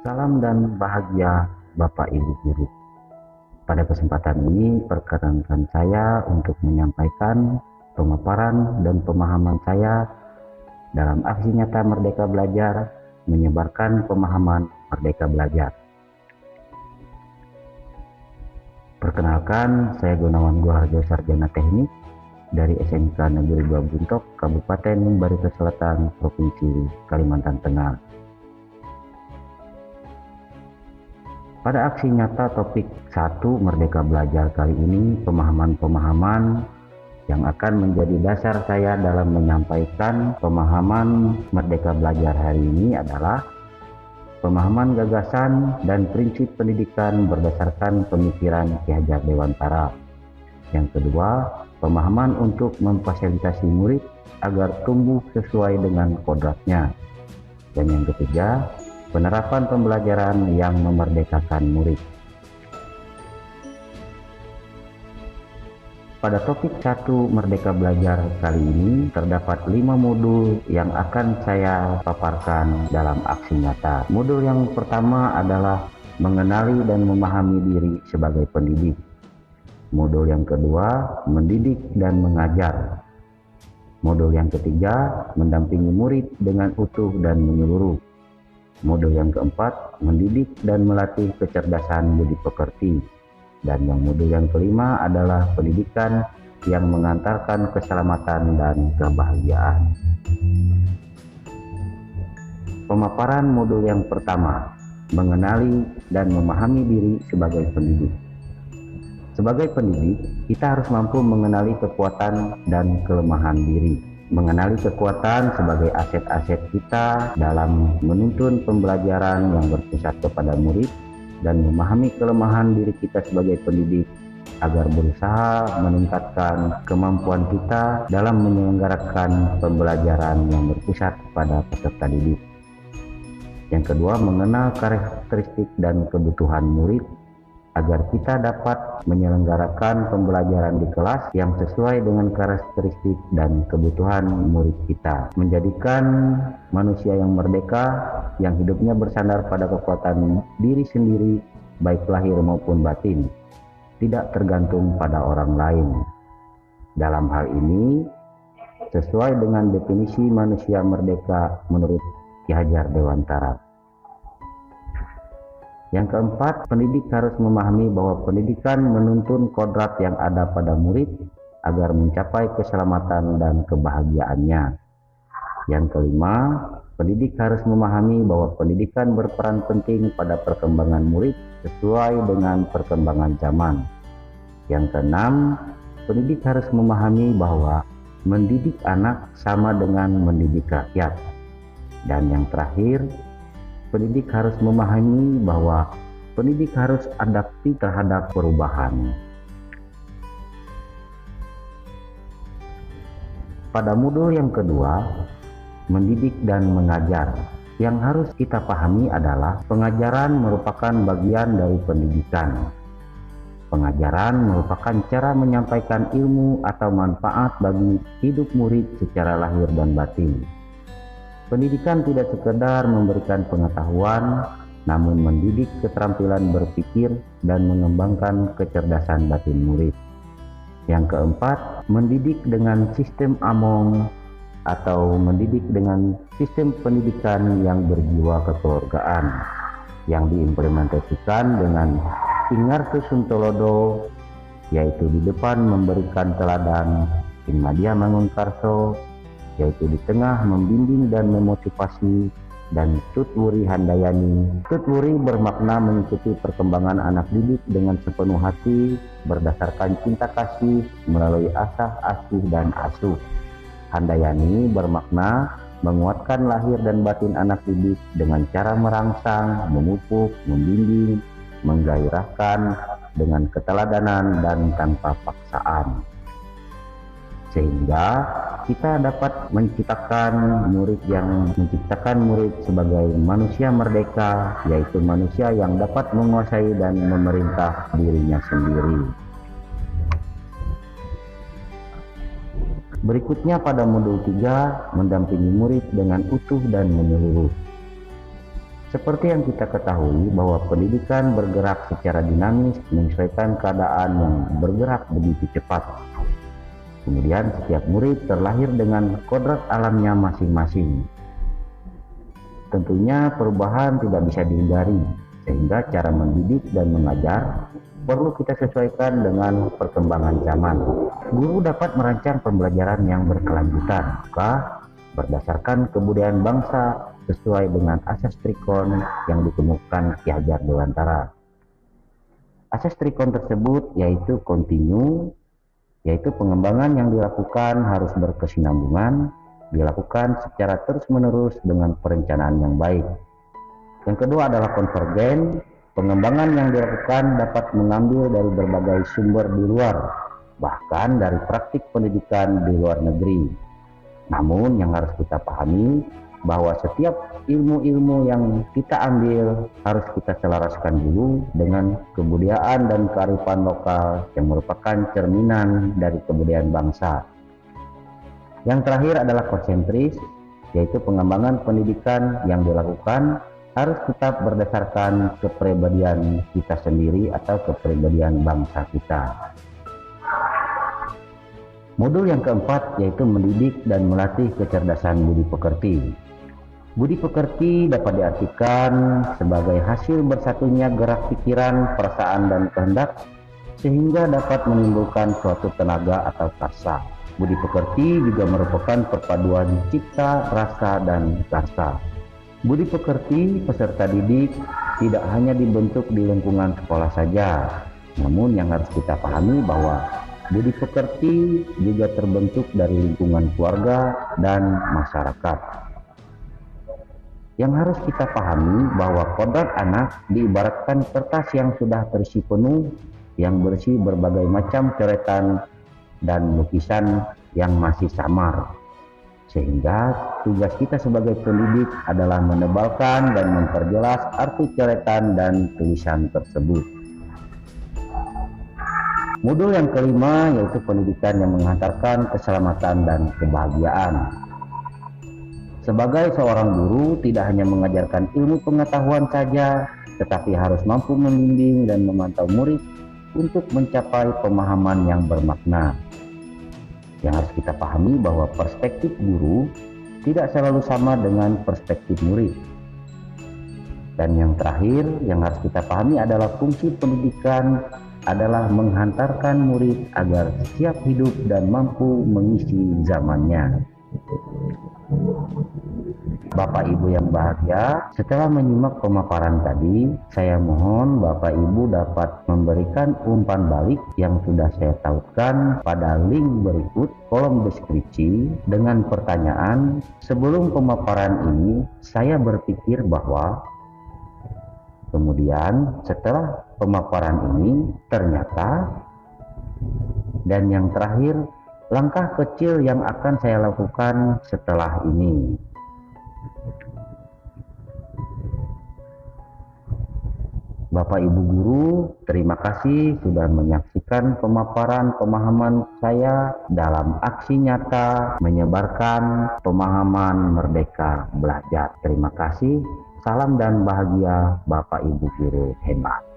Salam dan bahagia Bapak Ibu Guru. Pada kesempatan ini perkenankan saya untuk menyampaikan pemaparan dan pemahaman saya dalam aksi nyata Merdeka Belajar, menyebarkan pemahaman Merdeka Belajar. Perkenalkan, saya Gunawan Guharjo, Sarjana Teknik dari SMK Negeri 2 Buntok, Kabupaten Barito Selatan, Provinsi Kalimantan Tengah. Pada aksi nyata topik 1 Merdeka Belajar kali ini, pemahaman-pemahaman yang akan menjadi dasar saya dalam menyampaikan pemahaman Merdeka Belajar hari ini adalah pemahaman gagasan dan prinsip pendidikan berdasarkan pemikiran Ki Hajar Dewantara. Yang kedua, pemahaman untuk memfasilitasi murid agar tumbuh sesuai dengan kodratnya. Dan yang ketiga, penerapan pembelajaran yang memerdekakan murid. Pada topik 1 Merdeka Belajar kali ini terdapat 5 modul yang akan saya paparkan dalam aksi nyata. Modul yang pertama adalah mengenali dan memahami diri sebagai pendidik. Modul yang kedua, mendidik dan mengajar. Modul yang ketiga, mendampingi murid dengan utuh dan menyeluruh. Modul yang keempat, mendidik dan melatih kecerdasan budi pekerti. Dan yang modul yang kelima adalah pendidikan yang mengantarkan keselamatan dan kebahagiaan. Pemaparan modul yang pertama, mengenali dan memahami diri sebagai pendidik. Sebagai pendidik, kita harus mampu mengenali kekuatan dan kelemahan diri. Mengenali kekuatan sebagai aset-aset kita dalam menuntun pembelajaran yang berpusat kepada murid, dan memahami kelemahan diri kita sebagai pendidik agar berusaha meningkatkan kemampuan kita dalam menyelenggarakan pembelajaran yang berpusat pada peserta didik. Yang kedua, mengenal karakteristik dan kebutuhan murid agar kita dapat menyelenggarakan pembelajaran di kelas yang sesuai dengan karakteristik dan kebutuhan murid kita, menjadikan manusia yang merdeka, yang hidupnya bersandar pada kekuatan diri sendiri, baik lahir maupun batin, tidak tergantung pada orang lain. Dalam hal ini, sesuai dengan definisi manusia merdeka menurut Ki Hajar Dewantara. Yang keempat, pendidik harus memahami bahwa pendidikan menuntun kodrat yang ada pada murid agar mencapai keselamatan dan kebahagiaannya. Yang kelima, pendidik harus memahami bahwa pendidikan berperan penting pada perkembangan murid sesuai dengan perkembangan zaman. Yang keenam, pendidik harus memahami bahwa mendidik anak sama dengan mendidik rakyat. Dan yang terakhir, pendidik harus memahami bahwa pendidik harus adaptif terhadap perubahan. Pada modul yang kedua, mendidik dan mengajar, yang harus kita pahami adalah pengajaran merupakan bagian dari pendidikan. Pengajaran merupakan cara menyampaikan ilmu atau manfaat bagi hidup murid secara lahir dan batin. Pendidikan tidak sekedar memberikan pengetahuan, namun mendidik keterampilan berpikir dan mengembangkan kecerdasan batin murid. Yang keempat, mendidik dengan sistem AMONG atau mendidik dengan sistem pendidikan yang berjiwa kekeluargaan, yang diimplementasikan dengan Ingarto Suntolodo, yaitu di depan memberikan teladan, Inmadia Mangunkarso, yaitu di tengah membimbing dan memotivasi, dan Tutwuri Handayani. Tutwuri bermakna mengikuti perkembangan anak didik dengan sepenuh hati berdasarkan cinta kasih melalui asah, asuh, dan asuh. Handayani bermakna menguatkan lahir dan batin anak didik dengan cara merangsang, memupuk, membimbing, menggairahkan dengan keteladanan dan tanpa paksaan, sehingga kita dapat menciptakan murid sebagai manusia merdeka, yaitu manusia yang dapat menguasai dan memerintah dirinya sendiri. Berikutnya pada modul 3, mendampingi murid dengan utuh dan menyeluruh. Seperti yang kita ketahui bahwa pendidikan bergerak secara dinamis menyesuaikan keadaan yang bergerak begitu cepat. Kemudian setiap murid terlahir dengan kodrat alamnya masing-masing. Tentunya perubahan tidak bisa dihindari, sehingga cara mendidik dan mengajar perlu kita sesuaikan dengan perkembangan zaman. Guru dapat merancang pembelajaran yang berkelanjutan, berdasarkan kebudayaan bangsa sesuai dengan asas trikon yang dikemukakan Ki Hajar Dewantara. Asas trikon tersebut yaitu kontinu, yaitu pengembangan yang dilakukan harus berkesinambungan, dilakukan secara terus-menerus dengan perencanaan yang baik. Yang kedua adalah konvergen, pengembangan yang dilakukan dapat mengambil dari berbagai sumber di luar, bahkan dari praktik pendidikan di luar negeri. Namun yang harus kita pahami bahwa setiap ilmu-ilmu yang kita ambil harus kita selaraskan dulu dengan kebudayaan dan kearifan lokal yang merupakan cerminan dari kebudayaan bangsa. Yang terakhir adalah konsentris, yaitu pengembangan pendidikan yang dilakukan harus tetap berdasarkan kepribadian kita sendiri atau kepribadian bangsa kita. Modul yang keempat yaitu mendidik dan melatih kecerdasan budi pekerti. Budi pekerti dapat diartikan sebagai hasil bersatunya gerak pikiran, perasaan, dan kehendak sehingga dapat menimbulkan suatu tenaga atau karsa. Budi pekerti juga merupakan perpaduan cipta, rasa, dan karsa. Budi pekerti peserta didik tidak hanya dibentuk di lingkungan sekolah saja, namun yang harus kita pahami bahwa budi pekerti juga terbentuk dari lingkungan keluarga dan masyarakat. Yang harus kita pahami bahwa kodrat anak diibaratkan kertas yang sudah terisi penuh, yang berisi berbagai macam coretan dan lukisan yang masih samar. Sehingga tugas kita sebagai pendidik adalah menebalkan dan memperjelas arti coretan dan tulisan tersebut. Modul yang kelima yaitu pendidikan yang menghantarkan keselamatan dan kebahagiaan. Sebagai seorang guru tidak hanya mengajarkan ilmu pengetahuan saja, tetapi harus mampu membimbing dan memantau murid untuk mencapai pemahaman yang bermakna. Yang harus kita pahami bahwa perspektif guru tidak selalu sama dengan perspektif murid. Dan yang terakhir yang harus kita pahami adalah fungsi pendidikan adalah menghantarkan murid agar siap hidup dan mampu mengisi zamannya. Bapak Ibu yang bahagia, setelah menyimak pemaparan tadi, saya mohon Bapak Ibu dapat memberikan umpan balik yang sudah saya tautkan pada link berikut kolom deskripsi dengan pertanyaan. Sebelum pemaparan ini, saya berpikir bahwa kemudian setelah pemaparan ini ternyata, dan yang terakhir, langkah kecil yang akan saya lakukan setelah ini. Bapak Ibu Guru, terima kasih sudah menyaksikan pemaparan pemahaman saya dalam aksi nyata menyebarkan pemahaman Merdeka Belajar. Terima kasih, salam dan bahagia Bapak Ibu Guru hebat.